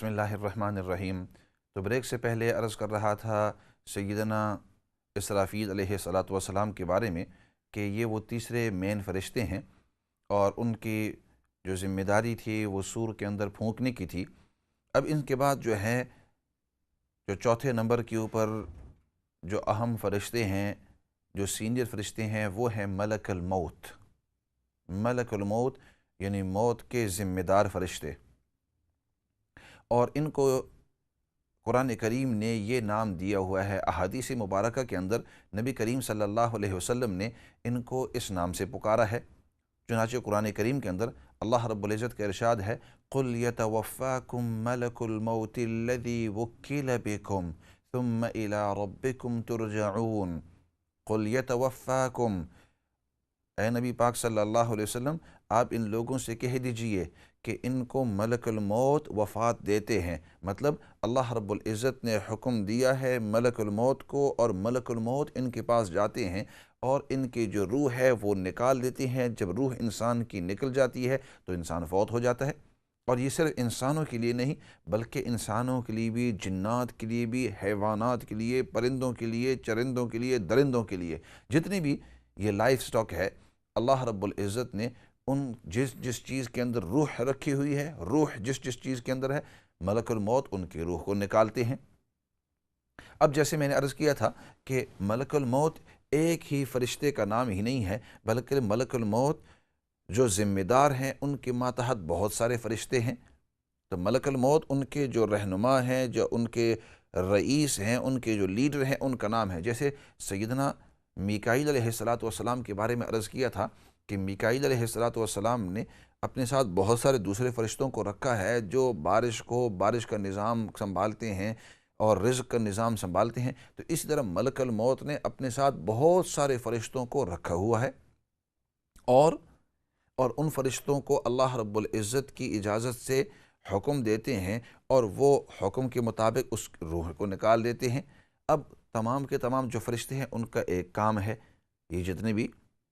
بسم اللہ الرحمن الرحیم۔ تو بریک سے پہلے عرض کر رہا تھا سیدنا اسرافیل علیہ الصلاۃ والسلام کے بارے میں کہ یہ وہ تیسرے مین فرشتے ہیں اور ان کی جو ذمہ داری تھی وہ سور کے اندر پھونکنے کی تھی۔ اب ان کے بعد جو ہے جو چوتھے نمبر کے اوپر جو اہم فرشتے ہیں، جو سینئر فرشتے ہیں، وہ ہیں ملک الموت۔ ملک الموت یعنی موت کے ذمہ دار فرشتے، اور ان کو قرآن کریم نے یہ نام دیا ہوا ہے۔ احادیث مبارکہ کے اندر نبی کریم صلی اللہ علیہ وسلم نے ان کو اس نام سے پکارا ہے۔ چنانچہ قرآن کریم کے اندر اللہ رب العزت کا ارشاد ہے، قُلْ يَتَوَفَّاكُمْ مَلَكُ الْمَوْتِ الَّذِي وُكِّلَ بِكُمْ ثُمَّ إِلَىٰ رَبِّكُمْ تُرْجَعُونَ۔ قُلْ يَتَوَفَّاكُمْ، اے نبی پاک صلی اللہ علیہ وسلم آپ ان لوگوں سے کہہ دیجئے کہ ان کو ملک الموت وفات دیتے ہیں، مطلب اللہ رب العزت نے حکم دیا ہے ملک الموت کو، اور ملک الموت ان کے پاس جاتے ہیں اور ان کی جو روح ہے وہ نکال دیتے ہیں۔ جب روح انسان کی نکل جاتی ہے تو انسان فوت ہو جاتا ہے، اور یہ صرف انسانوں کے لیے نہیں بلکہ انسانوں کے لیے بھی، جنات کے لیے بھی، حیوانات کے لیے، پرندوں کے لیے، چرندوں کے لیے، درندوں کے لیے، جتنی بھی یہ لائف سٹاک ہے، اللہ رب العزت نے ان جس چیز کے اندر روح رکھی ہوئی ہے، روح جس چیز کے اندر ہے، ملک الموت ان کی روح کو نکالتے ہیں۔ اب جیسے میں نے عرض کیا تھا کہ ملک الموت ایک ہی فرشتے کا نام ہی نہیں ہے، بلکہ ملک الموت جو ذمہ دار ہیں ان کے ماتحت بہت سارے فرشتے ہیں۔ تو ملک الموت ان کے جو رہنما ہیں، جو ان کے رئیس ہیں، ان کے جو لیڈر ہیں، ان کا نام ہے۔ جیسے سیدنا میکائیل علیہ السلام کے بارے میں عرض کیا تھا کہ میکائیل علیہ السلام نے اپنے ساتھ بہت سارے دوسرے فرشتوں کو رکھا ہے جو بارش کا نظام سنبھالتے ہیں اور رزق کا نظام سنبھالتے ہیں۔ تو اسی طرح ملک الموت نے اپنے ساتھ بہت سارے فرشتوں کو رکھا ہوا ہے، اور ان فرشتوں کو اللہ رب العزت کی اجازت سے حکم دیتے ہیں اور وہ حکم کے مطابق اس روح کو نکال دیتے ہیں۔ اب تمام کے تمام جو فرشتے ہیں ان کا ایک کام ہے، یہ جتنے بھی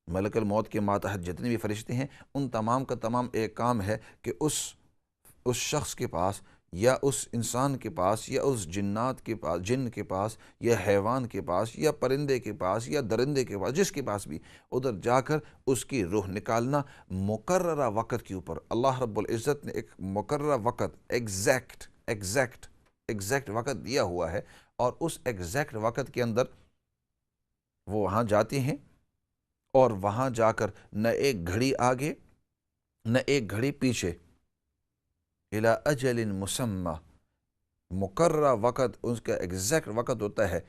ملک الموت کے ماتحت جتنے بھی فرشتے ہیں ان تمام کا تمام ایک کام ہے کہ اس شخص کے پاس یا اس انسان کے پاس یا اس جنات کے پاس، جن کے پاس یا حیوان کے پاس یا پرندے کے پاس یا درندے کے پاس، جس کے پاس بھی، ادھر جا کر اس کی روح نکالنا مقررہ وقت کے اوپر۔ اللہ رب العزت نے ایک مقررہ وقت، ایگزیکٹ وقت دیا ہوا ہے، اور اس ایگزیکٹ وقت کے اندر وہ وہاں جاتے ہیں، اور وہاں جا کر نہ ایک گھڑی آگے نہ ایک گھڑی پیچھے، الی اجل مسمی، مقررہ وقت، اس کا ایگزیکٹ وقت ہوتا ہے،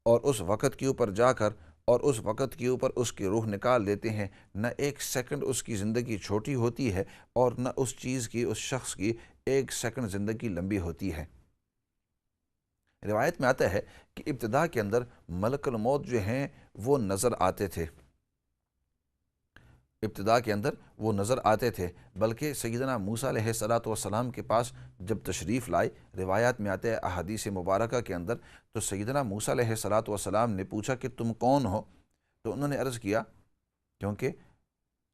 اور اس وقت کے اوپر جا کر اور اس وقت کے اوپر اس کی روح نکال دیتے ہیں۔ نہ ایک سیکنڈ اس کی زندگی چھوٹی ہوتی ہے اور نہ اس چیز کی، اس شخص کی ایک سیکنڈ زندگی لمبی ہوتی ہے۔ روایت میں آتا ہے کہ ابتدا کے اندر ملک الموت جو ہیں وہ نظر آتے تھے، ابتدا کے اندر وہ نظر آتے تھے، بلکہ سیدنا موسیٰ علیہ السلام کے پاس جب تشریف لائے، روایات میں آتے ہیں احادیث مبارکہ کے اندر، تو سیدنا موسیٰ علیہ السلام نے پوچھا کہ تم کون ہو؟ تو انہوں نے عرض کیا، کیونکہ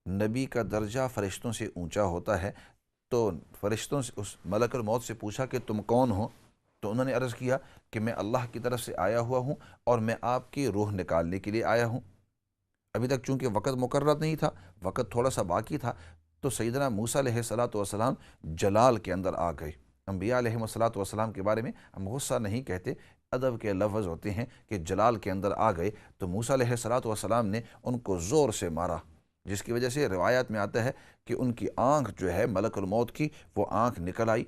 نبی کا درجہ فرشتوں سے اونچا ہوتا ہے، تو فرشتوں سے اس ملک الموت سے پوچھا کہ تم کون ہو؟ تو انہوں نے عرض کیا کہ میں اللہ کی طرف سے آیا ہوا ہوں اور میں آپ کی روح نکالنے کے لیے آیا ہوں۔ ابھی تک چونکہ وقت مقرر نہیں تھا، وقت تھوڑا سا باقی تھا، تو سیدنا موسیٰ علیہ السلام جلال کے اندر آ گئے۔ انبیاء علیہ السلام کے بارے میں ہم غصہ نہیں کہتے، ادب کے لفظ ہوتے ہیں کہ جلال کے اندر آ گئے، تو موسیٰ علیہ السلام نے ان کو زور سے مارا، جس کی وجہ سے روایات میں آتا ہے کہ ان کی آنکھ جو ہے ملک الموت کی، وہ آنکھ نکل آئی۔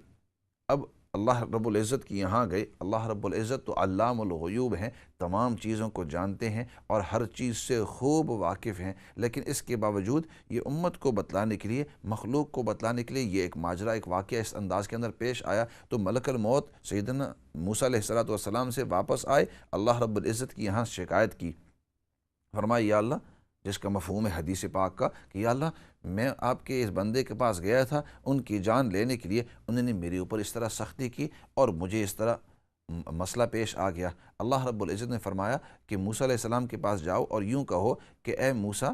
اب اللہ رب العزت کی یہاں گئے۔ اللہ رب العزت تو علام الغیوب ہیں، تمام چیزوں کو جانتے ہیں اور ہر چیز سے خوب واقف ہیں، لیکن اس کے باوجود یہ امت کو بتلانے کے لیے، مخلوق کو بتلانے کے لیے یہ ایک ماجرا، ایک واقعہ اس انداز کے اندر پیش آیا، تو ملک الموت سیدنا موسیٰ علیہ السلام سے واپس آئے، اللہ رب العزت کی یہاں شکایت کی، فرمایا یا اللہ، جس کا مفہوم ہے حدیث پاک کا کہ یا اللہ میں آپ کے اس بندے کے پاس گیا تھا ان کی جان لینے کے لیے، انہوں نے میرے اوپر اس طرح سختی کی اور مجھے اس طرح مسئلہ پیش آ گیا۔ اللہ رب العزت نے فرمایا کہ موسیٰ علیہ السلام کے پاس جاؤ اور یوں کہو کہ اے موسیٰ،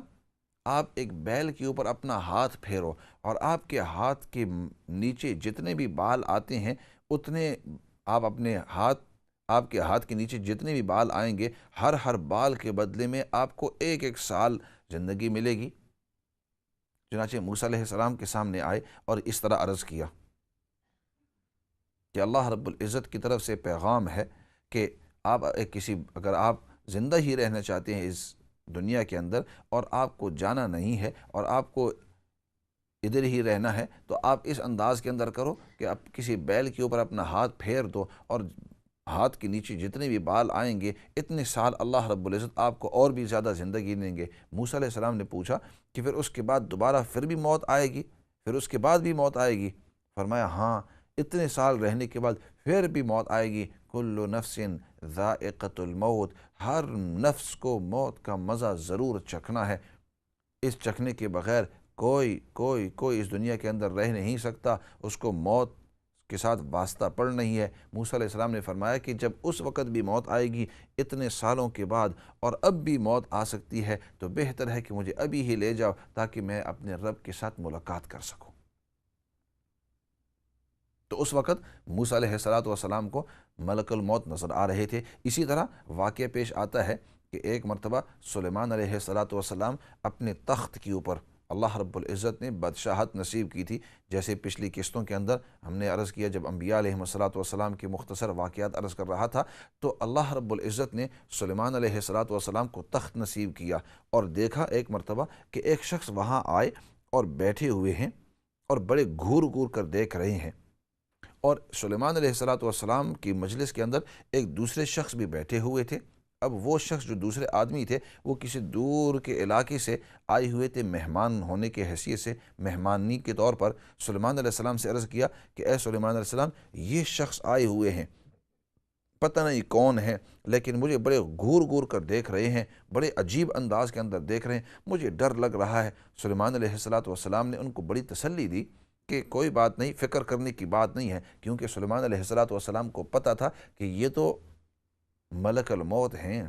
آپ ایک بیل کے اوپر اپنا ہاتھ پھیرو اور آپ کے ہاتھ کے نیچے جتنے بھی بال آتے ہیں اتنے آپ کے ہاتھ کے نیچے جتنے بھی بال آئیں گے، ہر بال کے بدلے میں آپ کو ایک سال زندگی ملے گی۔ چنانچہ موسیٰ علیہ السلام کے سامنے آئے اور اس طرح عرض کیا کہ اللہ رب العزت کی طرف سے پیغام ہے کہ اگر آپ زندہ ہی رہنا چاہتے ہیں اس دنیا کے اندر اور آپ کو جانا نہیں ہے اور آپ کو ادھر ہی رہنا ہے، تو آپ اس انداز کے اندر کرو کہ آپ کسی بیل کے اوپر اپنا ہاتھ پھیر دو اور ہاتھ کے نیچے جتنے بھی بال آئیں گے اتنے سال اللہ رب العزت آپ کو اور بھی زیادہ زندگی دیں گے۔ موسیٰ علیہ السلام نے پوچھا کہ پھر اس کے بعد دوبارہ پھر بھی موت آئے گی؟ پھر اس کے بعد بھی موت آئے گی؟ فرمایا ہاں، اتنے سال رہنے کے بعد پھر بھی موت آئے گی۔ کل نفس ذائقۃ الموت، ہر نفس کو موت کا مزہ ضرور چکھنا ہے۔ اس چکھنے کے بغیر کوئی اس دنیا کے اندر رہ نہیں سکتا، اس کو موت کے ساتھ واسطہ پڑ نہیں ہے۔ موسیٰ علیہ السلام نے فرمایا کہ جب اس وقت بھی موت آئے گی اتنے سالوں کے بعد اور اب بھی موت آ سکتی ہے، تو بہتر ہے کہ مجھے ابھی ہی لے جاؤ تاکہ میں اپنے رب کے ساتھ ملاقات کر سکوں۔ تو اس وقت موسیٰ علیہ السلام کو ملک الموت نظر آ رہے تھے۔ اسی طرح واقعہ پیش آتا ہے کہ ایک مرتبہ سلیمان علیہ السلام اپنے تخت کے اوپر، اللہ رب العزت نے بادشاہت نصیب کی تھی، جیسے پچھلی قسطوں کے اندر ہم نے عرض کیا، جب انبیاء علیہ السلام کے مختصر واقعات عرض کر رہا تھا تو اللہ رب العزت نے سلیمان علیہ السلام کو تخت نصیب کیا، اور دیکھا ایک مرتبہ کہ ایک شخص وہاں آئے اور بیٹھے ہوئے ہیں اور بڑے گھور گھور کر دیکھ رہے ہیں، اور سلیمان علیہ السلام کی مجلس کے اندر ایک دوسرے شخص بھی بیٹھے ہوئے تھے۔ اب وہ شخص جو دوسرے آدمی تھے وہ کسی دور کے علاقے سے آئے ہوئے تھے، مہمان ہونے کے حیثیت سے، مہمانی کے طور پر۔ سلیمان علیہ السلام سے عرض کیا کہ اے سلیمان علیہ السلام، یہ شخص آئے ہوئے ہیں، پتہ نہیں کون ہے، لیکن مجھے بڑے گھور گھور کر دیکھ رہے ہیں، بڑے عجیب انداز کے اندر دیکھ رہے ہیں، مجھے ڈر لگ رہا ہے۔ سلیمان علیہ السلام نے ان کو بڑی تسلی دی کہ کوئی بات نہیں، فکر کرنے کی بات نہیں ہے، کیونکہ سلیمان علیہ السلام کو پتہ تھا کہ یہ تو ملک الموت ہیں،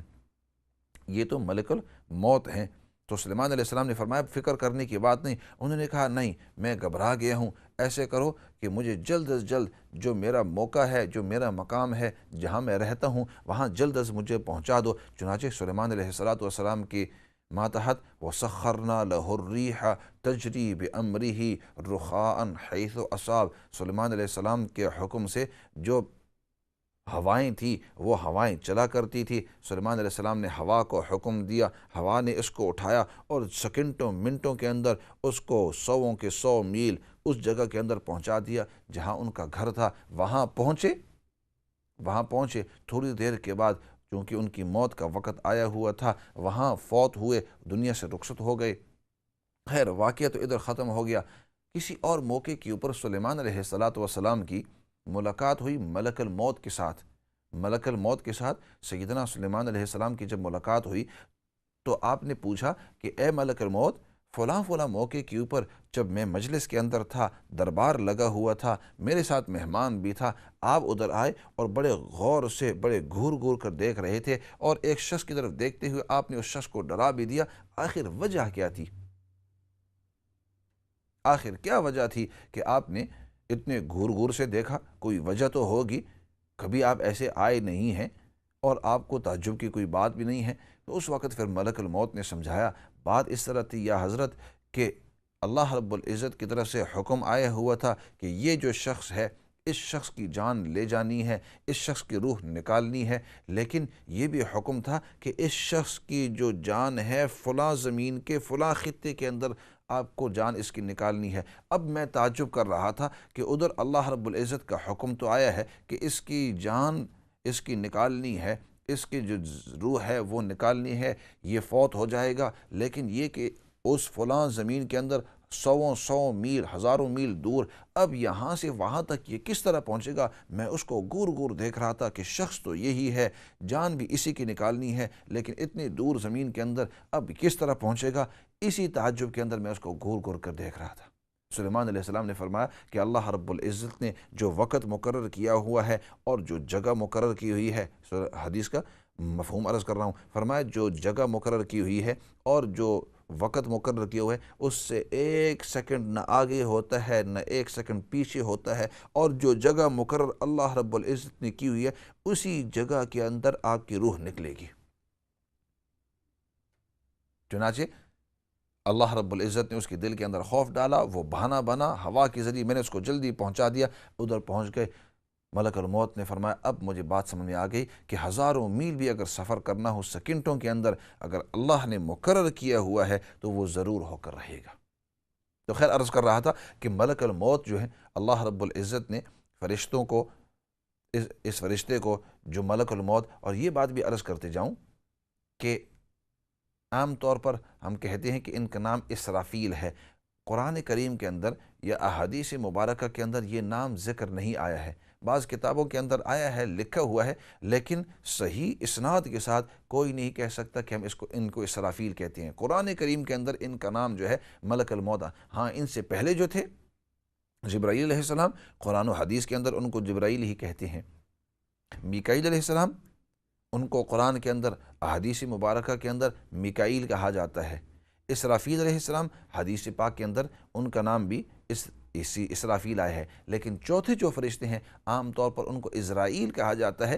یہ تو ملک الموت ہیں۔ تو سلیمان علیہ السلام نے فرمایا فکر کرنے کی بات نہیں۔ انہوں نے کہا نہیں، میں گھبرا گیا ہوں، ایسے کرو کہ مجھے جلد از جلد جو میرا موقع ہے، جو میرا مقام ہے، جہاں میں رہتا ہوں، وہاں جلد از مجھے پہنچا دو۔ چنانچہ سلیمان علیہ السلام کی ماتحت وَسَخَّرْنَا لَهُ الرِّيحَ تَجْرِي بِأَمْرِهِ رُخَاءً حَيْثُ أَصَابَ، سلیمان علیہ السلام کے حکم سے جو ہوائیں تھیں وہ ہوائیں چلا کرتی تھی۔ سلیمان علیہ السلام نے ہوا کو حکم دیا، ہوا نے اس کو اٹھایا اور سیکنڈوں منٹوں کے اندر اس کو 100 کے 100 میل اس جگہ کے اندر پہنچا دیا جہاں ان کا گھر تھا۔ وہاں پہنچے تھوڑی دیر کے بعد، چونکہ ان کی موت کا وقت آیا ہوا تھا، وہاں فوت ہوئے، دنیا سے رخصت ہو گئے۔ خیر، واقعہ تو ادھر ختم ہو گیا۔ کسی اور موقع کے اوپر سلیمان علیہ السلام کی ملاقات ہوئی ملک الموت کے ساتھ۔ ملک الموت کے ساتھ سیدنا سلیمان علیہ السلام کی جب ملاقات ہوئی تو آپ نے پوچھا کہ اے ملک الموت، فلاں فلاں موقع کے اوپر جب میں مجلس کے اندر تھا، دربار لگا ہوا تھا، میرے ساتھ مہمان بھی تھا، آپ ادھر آئے اور بڑے غور سے، بڑے گھور گھور کر دیکھ رہے تھے، اور ایک شخص کی طرف دیکھتے ہوئے آپ نے اس شخص کو ڈرا بھی دیا۔ آخر وجہ کیا تھی؟ آخر کیا وجہ تھی کہ آپ نے اتنے گھور گھور سے دیکھا؟ کوئی وجہ تو ہوگی، کبھی آپ ایسے آئے نہیں ہیں اور آپ کو تعجب کی کوئی بات بھی نہیں ہے۔ تو اس وقت پھر ملک الموت نے سمجھایا، بات اس طرح تھی یا حضرت کہ اللہ رب العزت کی طرف سے حکم آیا ہوا تھا کہ یہ جو شخص ہے، اس شخص کی جان لے جانی ہے، اس شخص کی روح نکالنی ہے، لیکن یہ بھی حکم تھا کہ اس شخص کی جو جان ہے فلاں زمین کے فلاں خطے کے اندر آپ کو جان اس کی نکالنی ہے۔ اب میں تعجب کر رہا تھا کہ ادھر اللہ رب العزت کا حکم تو آیا ہے کہ اس کی جان اس کی نکالنی ہے، اس کی جو روح ہے وہ نکالنی ہے، یہ فوت ہو جائے گا، لیکن یہ کہ اس فلاں زمین کے اندر 100 میل، ہزاروں میل دور، اب یہاں سے وہاں تک یہ کس طرح پہنچے گا؟ میں اس کو گور گور دیکھ رہا تھا کہ شخص تو یہی ہے، جان بھی اسی کی نکالنی ہے، لیکن اتنی دور زمین کے اندر اب کس طرح پہنچے گا؟ اسی تعجب کے اندر میں اس کو گور گور کر دیکھ رہا تھا۔ سلیمان علیہ السلام نے فرمایا کہ اللہ رب العزت نے جو وقت مقرر کیا ہوا ہے اور جو جگہ مقرر کی ہوئی ہے، حدیث کا مفہوم عرض کر رہا ہوں، فرمایا جو جگہ مقرر کی ہوئی ہے اور جو وقت مقرر کیا ہوا ہے اس سے ایک سیکنڈ نہ آگے ہوتا ہے نہ ایک سیکنڈ پیچھے ہوتا ہے، اور جو جگہ مقرر اللہ رب العزت نے کی ہوئی ہے اسی جگہ کے اندر آپ کی روح نکلے گی۔ چنانچہ اللہ رب العزت نے اس کے دل کے اندر خوف ڈالا، وہ بہانہ بنا، ہوا کے ذریعے میں نے اس کو جلدی پہنچا دیا، ادھر پہنچ گئے۔ ملک الموت نے فرمایا اب مجھے بات سمجھ میں آ گئی کہ ہزاروں میل بھی اگر سفر کرنا ہو سیکنڈوں کے اندر، اگر اللہ نے مقرر کیا ہوا ہے تو وہ ضرور ہو کر رہے گا۔ تو خیر عرض کر رہا تھا کہ ملک الموت جو ہے اللہ رب العزت نے فرشتوں کو، اس فرشتے کو جو ملک الموت، اور یہ بات بھی عرض کرتے جاؤں کہ عام طور پر ہم کہتے ہیں کہ ان کا نام اسرافیل ہے، قرآن کریم کے اندر یا احادیث مبارکہ کے اندر یہ نام ذکر نہیں آیا ہے۔ بعض کتابوں کے اندر آیا ہے، لکھا ہوا ہے، لیکن صحیح اسناد کے ساتھ کوئی نہیں کہہ سکتا کہ ہم ان کو اسرافیل کہتے ہیں۔ قرآن کریم کے اندر ان کا نام جو ہے ملک الموت، ہاں ان سے پہلے جو تھے جبرائیل علیہ السلام، قرآن و حدیث کے اندر ان کو جبرائیل ہی کہتے ہیں۔ میکائیل علیہ السلام، ان کو قرآن کے اندر احادیث مبارکہ کے اندر میکائیل کہا جاتا ہے۔ اسرافیل علیہ السلام حدیث پاک کے اندر ان کا نام بھی اسی اسرافیل آیا ہے، لیکن چوتھے جو فرشتے ہیں عام طور پر ان کو عزرائیل کہا جاتا ہے،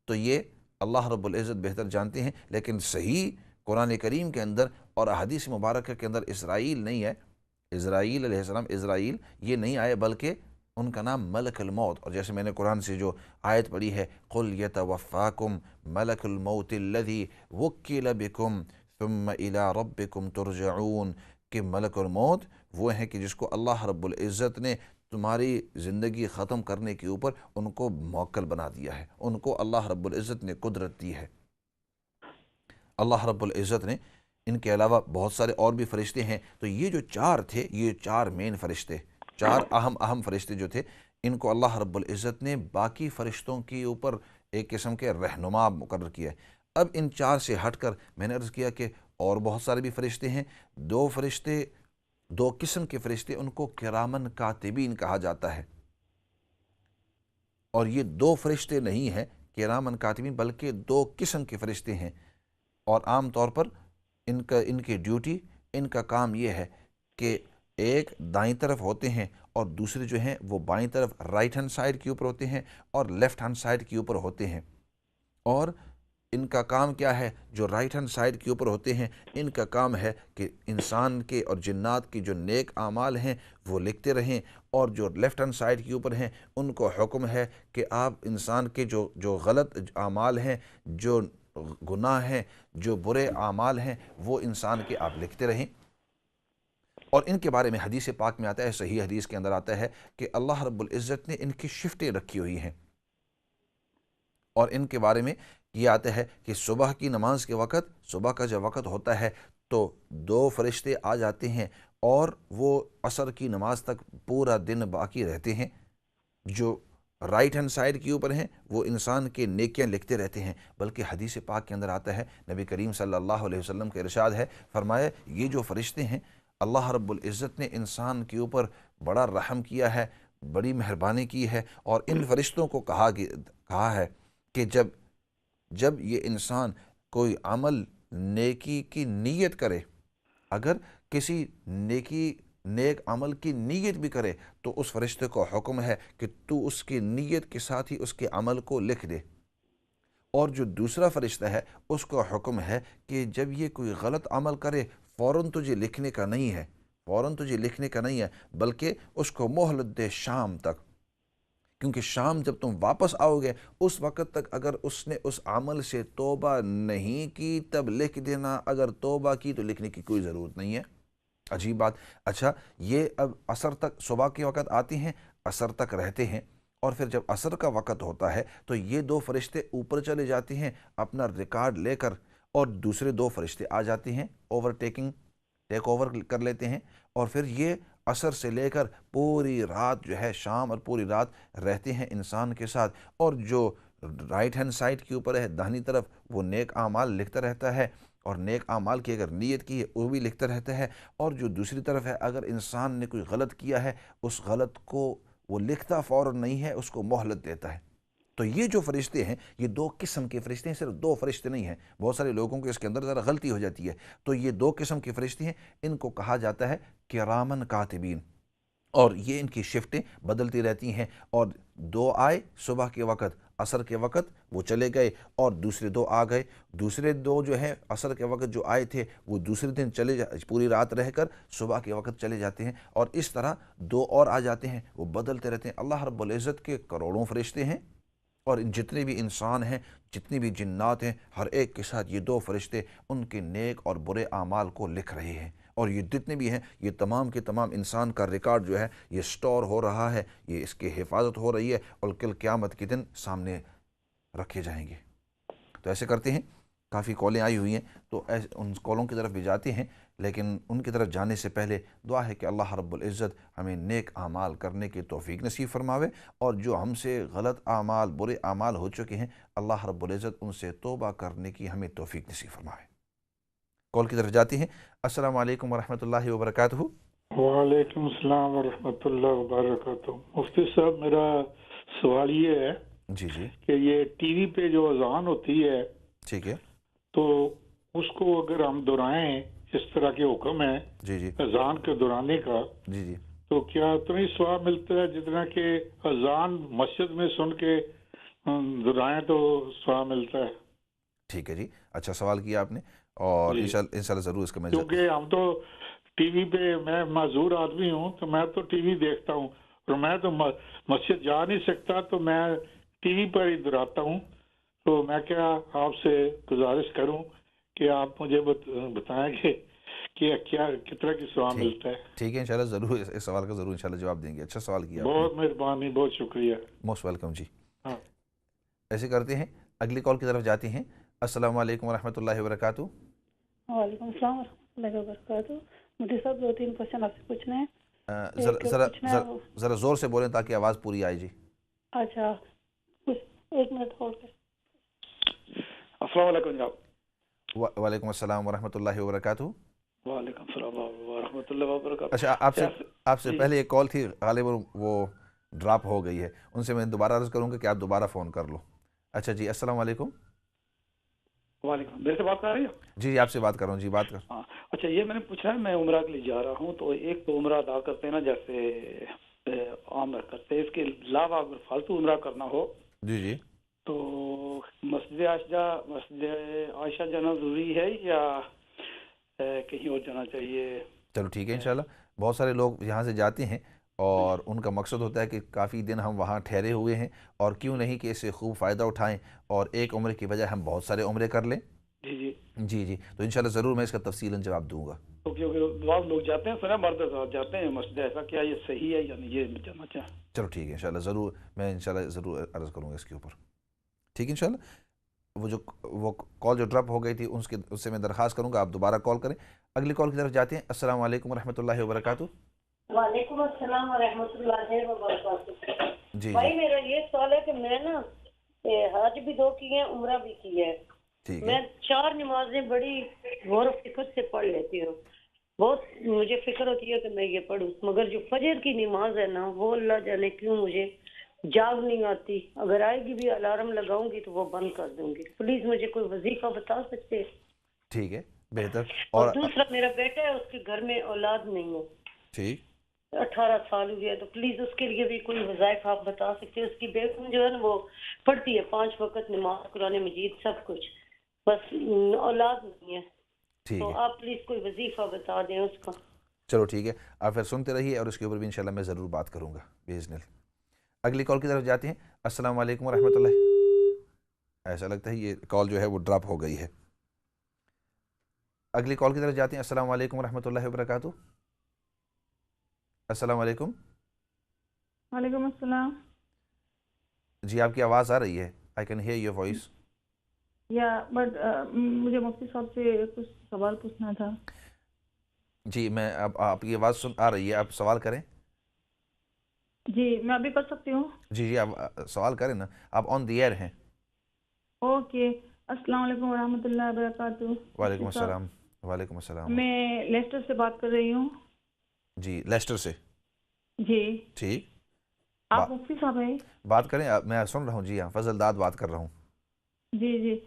تو یہ اللہ رب العزت بہتر جانتے ہیں، لیکن صحیح قرآن کریم کے اندر اور احادیث مبارکہ کے اندر اسرائیل نہیں ہے، عزرائیل علیہ السلام، عزرائیل یہ نہیں آئے، بلکہ ان کا نام ملک الموت۔ اور جیسے میں نے قرآن سے جو آیت پڑھی ہے، قُلْ يَتَوَفَّاكُمْ مَلَكُ الْمَوْتِ الَّذِي وُكِّلَ بِكُمْ ثُمَّ إِلَىٰ رَبِّكُمْ تُرْجَعُونَ، کہ ملک الموت وہ ہیں کہ جس کو اللہ رب العزت نے تمہاری زندگی ختم کرنے کے اوپر ان کو موکل بنا دیا ہے، ان کو اللہ رب العزت نے قدرت دی ہے۔ اللہ رب العزت نے ان کے علاوہ بہت سارے اور بھی فرشتے ہیں، تو یہ جو چار تھے، یہ چار مین فرشتے، چار اہم فرشتے جو تھے، ان کو اللہ رب العزت نے باقی فرشتوں کے اوپر ایک قسم کے رہنما مقرر کیا ہے۔ اب ان چار سے ہٹ کر میں نے عرض کیا کہ اور بہت سارے بھی فرشتے ہیں، دو قسم کے فرشتے، ان کو کرامن کاتبین کہا جاتا ہے، اور یہ دو فرشتے نہیں ہیں کرامن کاتبین، بلکہ دو قسم کے فرشتے ہیں، اور عام طور پر ان کی ڈیوٹی، ان کا کام یہ ہے کہ ایک دائیں طرف ہوتے ہیں اور دوسرے جو ہیں وہ بائیں طرف رائٹ ہینڈ سائڈ کے اوپر ہوتے ہیں اور لیفٹ ہینڈ سائڈ کے اوپر ہوتے ہیں۔ اور ان کا کام کیا ہے؟ جو رائٹ ہینڈ سائڈ کے اوپر ہوتے ہیں ان کا کام ہے کہ انسان کے اور جنات کے جو نیک اعمال ہیں وہ لکھتے رہیں، اور جو لیفٹ ہینڈ سائڈ کے اوپر ہیں ان کو حکم ہے کہ آپ انسان کے جو غلط اعمال ہیں، جو گناہ ہیں، جو برے اعمال ہیں، وہ انسان کے آپ لکھتے رہیں۔ اور ان کے بارے میں حدیث پاک میں آتا ہے، صحیح حدیث کے اندر آتا ہے کہ اللہ رب العزت نے ان کی شفٹیں رکھی ہوئی ہیں، اور ان کے بارے میں یہ آتا ہے کہ صبح کی نماز کے وقت، صبح کا جب وقت ہوتا ہے تو دو فرشتے آ جاتے ہیں اور وہ عصر کی نماز تک پورا دن باقی رہتے ہیں۔ جو رائٹ ہینڈ سائڈ کے اوپر ہیں وہ انسان کے نیکیاں لکھتے رہتے ہیں، بلکہ حدیث پاک کے اندر آتا ہے، نبی کریم صلی اللہ علیہ وسلم کے ارشاد ہے، فرمایا یہ جو فرشتے ہیں اللہ رب العزت نے انسان کے اوپر بڑا رحم کیا ہے، بڑی مہربانی کی ہے، اور ان فرشتوں کو کہا ہے کہ جب یہ انسان کوئی عمل نیکی کی نیت کرے، اگر کسی نیک عمل کی نیت بھی کرے تو اس فرشتے کو حکم ہے کہ تو اس کی نیت کے ساتھ ہی اس کے عمل کو لکھ دے، اور جو دوسرا فرشتہ ہے اس کو حکم ہے کہ جب یہ کوئی غلط عمل کرے فوراً تجھے لکھنے کا نہیں ہے، بلکہ اس کو مہلت دے شام تک، کیونکہ شام جب تم واپس آؤ گے اس وقت تک اگر اس نے اس عمل سے توبہ نہیں کی تب لکھ دینا، اگر توبہ کی تو لکھنے کی کوئی ضرورت نہیں ہے۔ عجیب بات۔ اچھا، یہ اب عصر تک، صبح کے وقت آتے ہیں، عصر تک رہتے ہیں، اور پھر جب عصر کا وقت ہوتا ہے تو یہ دو فرشتے اوپر چلے جاتے ہیں اپنا ریکارڈ لے کر، اور دوسرے دو فرشتے آ جاتے ہیں، ٹیک اوور کر لیتے ہیں، اور پھر یہ عصر سے لے کر پوری رات جو ہے، شام اور پوری رات رہتے ہیں انسان کے ساتھ، اور جو رائٹ ہینڈ سائڈ کے اوپر ہے داہنی طرف وہ نیک اعمال لکھتا رہتا ہے، اور نیک اعمال کی اگر نیت کی ہے وہ بھی لکھتا رہتا ہے، اور جو دوسری طرف ہے اگر انسان نے کوئی غلط کیا ہے اس غلط کو وہ لکھتا فوراً نہیں ہے، اس کو مہلت دیتا ہے۔ تو یہ جو فرشتے ہیں یہ دو قسم کے فرشتے ہیں، صرف دو فرشتے نہیں ہیں، بہت سارے لوگوں کو اس کے اندر ذرا غلطی ہو جاتی ہے۔ تو یہ دو قسم کے فرشتے ہیں، ان کو کہا جاتا ہے کرامن کاتبین، اور یہ ان کی شفٹیں بدلتی رہتی ہیں، اور دو آئے صبح کے وقت، عصر کے وقت وہ چلے گئے، اور دوسرے دو آ گئے، دوسرے دو جو ہیں عصر کے وقت جو آئے تھے وہ دوسرے دن پوری رات رہ کر صبح کے وقت چلے جاتے ہیں، اور اس طرح دو اور آ جاتے ہیں، وہ بدلتے رہتے ہیں۔ اللہ رب العزت کے کروڑوں فرشتے ہیں، اور جتنے بھی انسان ہیں، جتنی بھی جنات ہیں، ہر ایک کے ساتھ یہ دو فرشتے ان کے نیک اور برے اعمال کو لکھ رہے ہیں، اور یہ جتنے بھی ہیں یہ تمام کے تمام انسان کا ریکارڈ جو ہے یہ سٹور ہو رہا ہے، یہ اس کی حفاظت ہو رہی ہے، اور کل قیامت کے دن سامنے رکھے جائیں گے۔ تو ایسے کرتے ہیں، کافی کالیں آئی ہوئی ہیں تو ان کالوں کی طرف بھی جاتے ہیں، لیکن ان کی طرف جانے سے پہلے دعا ہے کہ اللہ رب العزت ہمیں نیک اعمال کرنے کی توفیق نصیب فرماوے، اور جو ہم سے غلط اعمال، برے اعمال ہو چکے ہیں، اللہ رب العزت ان سے توبہ کرنے کی ہمیں توفیق نصیب فرماوے۔ کال کی طرف جاتے ہیں۔ السلام علیکم ورحمۃ اللہ وبرکاتہ۔ وعلیکم السلام ورحمۃ اللہ وبرکاتہ۔ مفتی صاحب، میرا سوال یہ ہے جی جی کہ یہ ٹی وی پہ جو اذان ہوتی ہے ٹھیک ہے۔ تو اس کو اگر ہم دہرائیں، اس طرح کے حکم ہے جی جی اذان کے دہرانے کا، جی جی تو کیا اتنا ہی ثواب ملتا ہے جتنا کہ اذان مسجد میں سن کے دہرائیں تو ثواب ملتا ہے؟ ٹھیک ہے جی، اچھا سوال کیا آپ نے، اور جی، انشاءاللہ ضرور اس کا میں کیونکہ ہم تو ٹی وی پہ، میں معذور آدمی ہوں تو میں تو ٹی وی دیکھتا ہوں، اور میں تو مسجد جا نہیں سکتا تو میں ٹی وی پر ہی دہراتا ہوں۔ تو میں کیا آپ سے گزارش کروں کہ آپ مجھے بتائیں کہ کیا کتنا کی ثواب ملتا ہے؟ ٹھیک ہے، انشاءاللہ ضرور اس سوال کا ضرور انشاءاللہ جواب دیں گے۔ اچھا سوال کیا آپ نے، بہت مہربانی، بہت شکریہ۔ موسٹ ویلکم جی۔ ہاں، ایسے کرتے ہیں، اگلی کال کی طرف جاتے ہیں۔ السلام علیکم ورحمۃ اللہ وبرکاتہ۔ وعلیکم السلام ورحمۃ اللہ وبرکاتہ۔ مجھے صاحب دو تین کوشچن آپ سے پوچھنے ہیں۔ ایک پوچھنا ہے وہ، ذرا زور سے بولیں تاکہ آواز پوری آئے جی۔ اچھا ایک منٹ ہولڈ کر۔ السلام علیکم جناب۔ وعلیکم السلام ورحمۃ اللہ وبرکاتہ۔ وعلیکم السلام ورحمۃ اللہ وبرکاتہ۔ اچھا، آپ سے پہلے ایک کال تھی، غالباً وہ ڈراپ ہو گئی ہے، ان سے میں دوبارہ عرض کروں گا کہ آپ دوبارہ فون کر لو۔ اچھا جی، السلام علیکم۔ وعلیکم، میرے سے بات کر رہی ہے؟ جی آپ سے بات کر رہا ہوں جی، بات کر۔ ہاں، اچھا، یہ میں نے پوچھا ہے، میں عمرہ کے لیے جا رہا ہوں، تو ایک تو عمرہ ادا کرتے ہیں نا جیسے عام کرتے ہیں، اس کے علاوہ اگر فالتو عمرہ کرنا ہو جی جی تو مسجد عائشہ جانا ضروری ہے یا کہیں اور جانا چاہیے؟ چلو ٹھیک ہے، انشاءاللہ بہت سارے لوگ یہاں سے جاتے ہیں، اور ان کا مقصد ہوتا ہے کہ کافی دن ہم وہاں ٹھہرے ہوئے ہیں، اور کیوں نہیں کہ اس سے خوب فائدہ اٹھائیں، اور ایک عمرے کی بجائے ہم بہت سارے عمرے کر لیں۔ جی جی جی جی، تو انشاءاللہ ضرور میں اس کا تفصیلاً جواب دوں گا۔ تو کیونکہ بعض لوگ جاتے ہیں، سنا مرد صاحب جاتے ہیں مسجد، ایسا کیا یہ صحیح ہے یا نہیں، یہ جاننا چاہیں؟ چلو ٹھیک ہے، انشاءاللہ ضرور میں انشاءاللہ ضرور عرض کروں گا اس کے اوپر، ٹھیک ہے انشاءاللہ۔ وہ کال جو ڈراپ ہو گئی تھی اس سے میں درخواست کروں گا آپ دوبارہ کال کریں۔ اگلی کال کی طرف جاتے ہیں۔ السلام علیکم ورحمۃ اللہ وبرکاتہ۔ وعلیکم السلام ورحمۃ اللہ وبرکاتہ۔ جی بھائی جی میرا یہ سوال ہے کہ میں نا حج بھی 2 کی ہے، عمرہ بھی کی ہے، ٹھیک میں ہے 4 نمازیں بڑی غور و فکر سے پڑھ لیتی ہوں، بہت مجھے فکر ہوتی ہے کہ میں یہ پڑھوں، مگر جو فجر کی نماز ہے نا وہ اللہ جانے کیوں مجھے جاگ نہیں آتی، اگر آئے گی بھی الارم لگاؤں گی تو وہ بند کر دوں گی۔ پلیز مجھے کوئی وظیفہ بتا سکتے ہیں؟ ٹھیک ہے، بہتر۔ اور دوسرا میرا بیٹا ہے، اس کے گھر میں اولاد نہیں ہے، ٹھیک 18 سال ہوئی ہے، تو پلیز اس کے لیے بھی کوئی وظائف آپ بتا سکتے ہیں؟ اس کی بیگم جو ہے نا وہ پڑھتی ہے 5 وقت نماز، قرآن مجید سب کچھ، بس اولاد نہیں ہے، ٹھیک تو ہے، آپ پلیز کوئی وظیفہ بتا دیں اس کا۔ چلو ٹھیک ہے، آپ پھر سنتے رہیے، اور اس کے اوپر بھی انشاءاللہ میں ضرور بات کروں گا باذن اللہ۔ اگلی کال کی طرف جاتے ہیں۔ السلام علیکم ورحمۃ اللہ۔ ایسا لگتا ہے یہ کال جو ہے وہ ڈراپ ہو گئی ہے۔ اگلی کال کی طرف جاتے ہیں۔ السلام علیکم ورحمۃ اللہ وبرکاتہ۔ السلام علیکم۔ وعلیکم السلام۔ جی آپ کی آواز آ رہی ہے، I can hear your voice. But مجھے مفتی صاحب سے کچھ سوال پوچھنا تھا۔ جی میں اب آپ کی آواز آ رہی ہے، آپ سوال کریں۔ جی میں ابھی کر سکتی ہوں؟ جی جی آپ سوال کریں نا، آپ آن دی ایئر ہیں۔ اوکے، السلام علیکم ورحمۃ اللہ وبرکاتہ۔ وعلیکم السلام۔ وعلیکم السلام۔ میں لیسٹر سے بات کر رہی ہوں۔ جی لیسٹر سے، جی ٹھیک آپ مفتی صاحب ہیں؟ بات کریں، میں سن رہا ہوں. جی ہاں، فضل داد بات کر رہا ہوں. جی جی.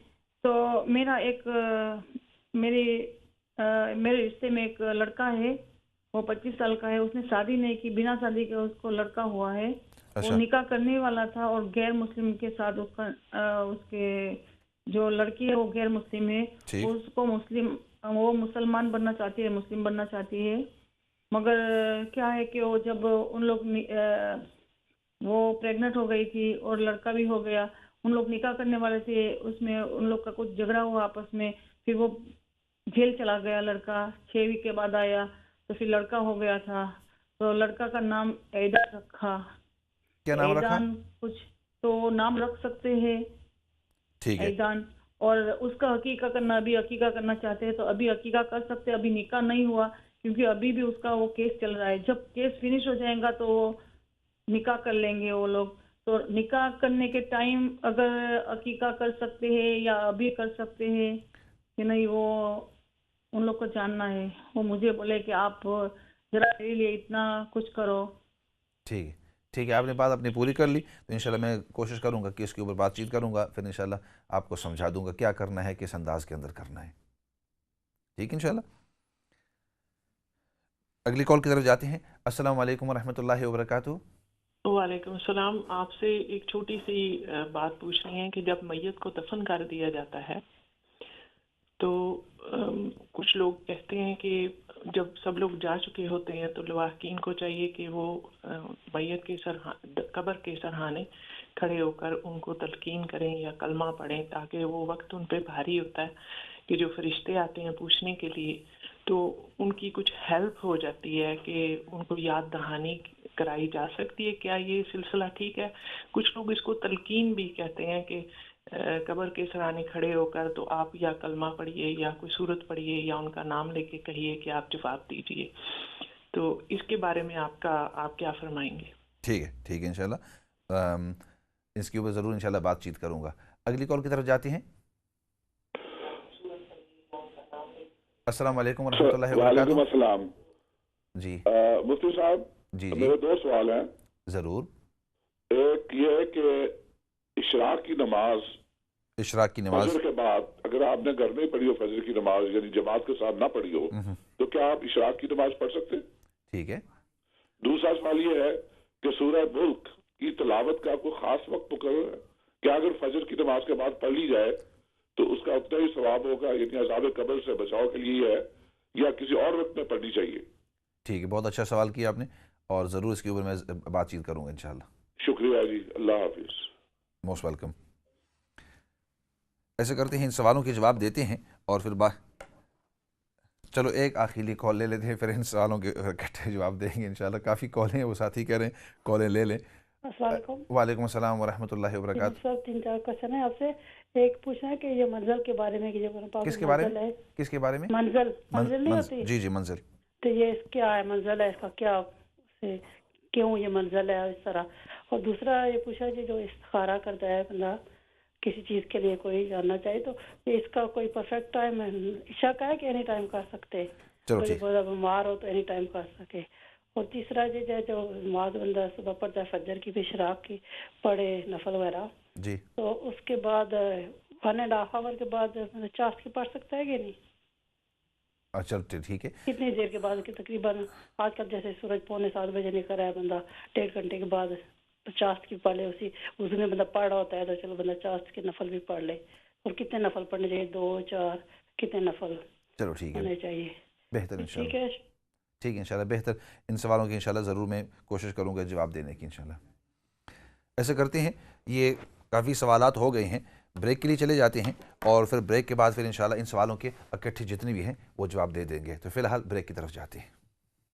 تو میرا ایک میرے رشتے میں ایک لڑکا ہے، وہ 25 سال کا ہے. اس نے شادی نہیں کی، بنا شادی کے اس کو لڑکا ہوا ہے. وہ نکاح کرنے والا تھا اور غیر مسلم کے ساتھ اس کے جو لڑکی ہے وہ غیر مسلم ہے. اس کو وہ مسلمان بننا چاہتی ہے، مسلم بننا چاہتی ہے. مگر کیا ہے کہ وہ جب ان لوگ وہ پریگننٹ ہو گئی تھی اور لڑکا بھی ہو گیا، ان لوگ نکاح کرنے والے تھے، اس میں ان لوگ کا کچھ جھگڑا ہوا آپس میں. پھر وہ جیل چلا گیا لڑکا. 6 ویک کے بعد آیا تو پھر لڑکا ہو گیا تھا. تو لڑکا کا نام ایدان رکھا. کیا نام رکھا؟ کچھ تو نام رکھ سکتے ہیں ایدان. اور اس کا عقیقہ کرنا، ابھی عقیقہ کرنا چاہتے ہیں تو ابھی عقیقہ کر سکتے. ابھی نکاح نہیں ہوا کیونکہ ابھی بھی اس کا وہ کیس چل رہا ہے. جب کیس فنش ہو جائے گا تو وہ نکاح کر لیں گے وہ لوگ. تو نکاح کرنے کے ٹائم اگر عقیقہ کر سکتے ہیں یا ابھی کر سکتے ہیں کہ نہیں، وہ ان لوگ کو جاننا ہے. وہ مجھے بولے کہ آپ ذرا میرے لیے اتنا کچھ کرو. ٹھیک ہے، ٹھیک ہے. آپ نے بات اپنی پوری کر لی تو انشاءاللہ میں کوشش کروں گا کہ اس کے اوپر بات چیت کروں گا، پھر انشاءاللہ آپ کو سمجھا دوں گا کیا کرنا ہے، کس انداز کے اندر کرنا ہے. ٹھیک انشاءاللہ. اگلی کال کی طرف جاتے ہیں. السلام علیکم ورحمۃ اللہ وبرکاتہ. وعلیکم السلام. آپ سے ایک چھوٹی سی بات پوچھنی ہے کہ جب میت کو دفن کر دیا جاتا ہے تو کچھ لوگ کہتے ہیں کہ جب سب لوگ جا چکے ہوتے ہیں تو لواحقین کو چاہیے کہ وہ میت کے قبر کے سرحانے کھڑے ہو کر ان کو تلقین کریں یا کلمہ پڑھیں، تاکہ وہ وقت ان پہ بھاری ہوتا ہے کہ جو فرشتے آتے ہیں پوچھنے کے لیے تو ان کی کچھ ہیلپ ہو جاتی ہے کہ ان کو یاد دہانی کرائی جا سکتی ہے. کیا یہ سلسلہ ٹھیک ہے؟ کچھ لوگ اس کو تلقین بھی کہتے ہیں کہ قبر کے سرانے کھڑے ہو کر تو آپ یا کلمہ پڑھیے یا کوئی سورت پڑھیے یا ان کا نام لے کے کہیے کہ آپ جواب دیجیے. تو اس کے بارے میں آپ کیا فرمائیں گے؟ ٹھیک ہے، ٹھیک ہے انشاءاللہ اس کے اوپر ضرور انشاءاللہ بات چیت کروں گا. اگلی کال کی طرف جاتے ہیں. السلام علیکم ورحمۃ اللہ وبرکاتہ. وعلیکم السلام. جی مفتی صاحب، جی میرے 2 سوال ہیں. ضرور. ایک یہ ہے کہ اشراق کی نماز فجر کے بعد اگر آپ نے گھر میں پڑھی ہو فجر کی نماز، یعنی جماعت کے ساتھ نہ پڑھی ہو، تو کیا آپ اشراق کی نماز پڑھ سکتے ہیں؟ ٹھیک ہے. دوسرا سوال یہ ہے کہ سورہ ملک کی تلاوت کا کوئی خاص وقت مقرر ہے؟ کیا اگر فجر کی نماز کے بعد پڑھ لی جائے تو اس کا اتنا ہی ثواب ہوگا، یعنی عذاب قبر سے بچاؤ کے لیے ہے، یا کسی اور وقت میں پڑھنی چاہیے؟ ٹھیک ہے، بہت اچھا سوال کیا آپ نے اور ضرور اس کے اوپر میں بات چیت کروں گا انشاءاللہ. شکریہ جی، اللہ حافظ. Most welcome. ایسے کرتے ہیں، ان سوالوں کے جواب دیتے ہیں اور پھر چلو ایک آخری کال لے لیتے ہیں، پھر ان سوالوں کے اکٹھے جواب دیں گے انشاءاللہ. کافی کالیں ہیں، وہ ساتھی کہہ رہے ہیں کالیں لے لیں. السلام علیکم. وعلیکم السلام ورحمۃ اللہ وبرکاتہ. سر 3-4 کوشچن ہے آپ سے. ایک پوچھنا ہے کہ یہ منزل کے بارے میں، کہ جب کس کے بارے میں؟ کس کے بارے میں؟ منزل نہیں ہوتی؟ جی جی منزل. تو یہ کیا ہے منزل ہے، اس کا کیا کیوں یہ منزل ہے اس طرح؟ اور دوسرا یہ پوچھا کہ جو استخارہ کرتا ہے بندہ کسی چیز کے لیے کوئی جاننا چاہے تو اس کا کوئی پرفیکٹ ٹائم ہے؟ عشاء کا ہے کہ اینی ٹائم کر سکتے ہیں؟ کوئی بہت بیمار ہو تو اینی ٹائم کر سکے. اور تیسرا یہ جو نماز بندہ صبح پڑھتا ہے فجر کی بھی اشراق کی پڑھے نفل وغیرہ، جی، تو اس کے بعد 1.5 آور کے بعد چاشت کی پڑھ سکتا ہے کہ نہیں؟ اچھا ٹھیک ہے. کتنی دیر کے بعد؟ کہ تقریباً آج کل جیسے سورج 6:45 بجے نکل رہا ہے، بندہ 1.5 گھنٹے کے بعد چاشت کی پڑھ لے. اس میں بندہ پڑھ رہا ہوتا ہے تو چلو بندہ چاشت کے نفل بھی پڑھ لے. اور کتنے نفل پڑھنے چاہیے؟ 2 4 کتنے نفل چلو ٹھیک ہے ہونے چاہیے؟ بہتر انشاءاللہ. ٹھیک ہے، ٹھیک ہے انشاءاللہ بہتر. ان سوالوں کی انشاءاللہ ضرور میں کوشش کروں گا جواب دینے کی انشاءاللہ. ایسے کرتے ہیں، یہ کافی سوالات ہو گئے ہیں، بریک کے لیے چلے جاتے ہیں اور پھر بریک کے بعد پھر انشاءاللہ ان سوالوں کے اکٹھے جتنے بھی ہیں وہ جواب دے دیں گے. تو فی الحال بریک کی طرف جاتے ہیں.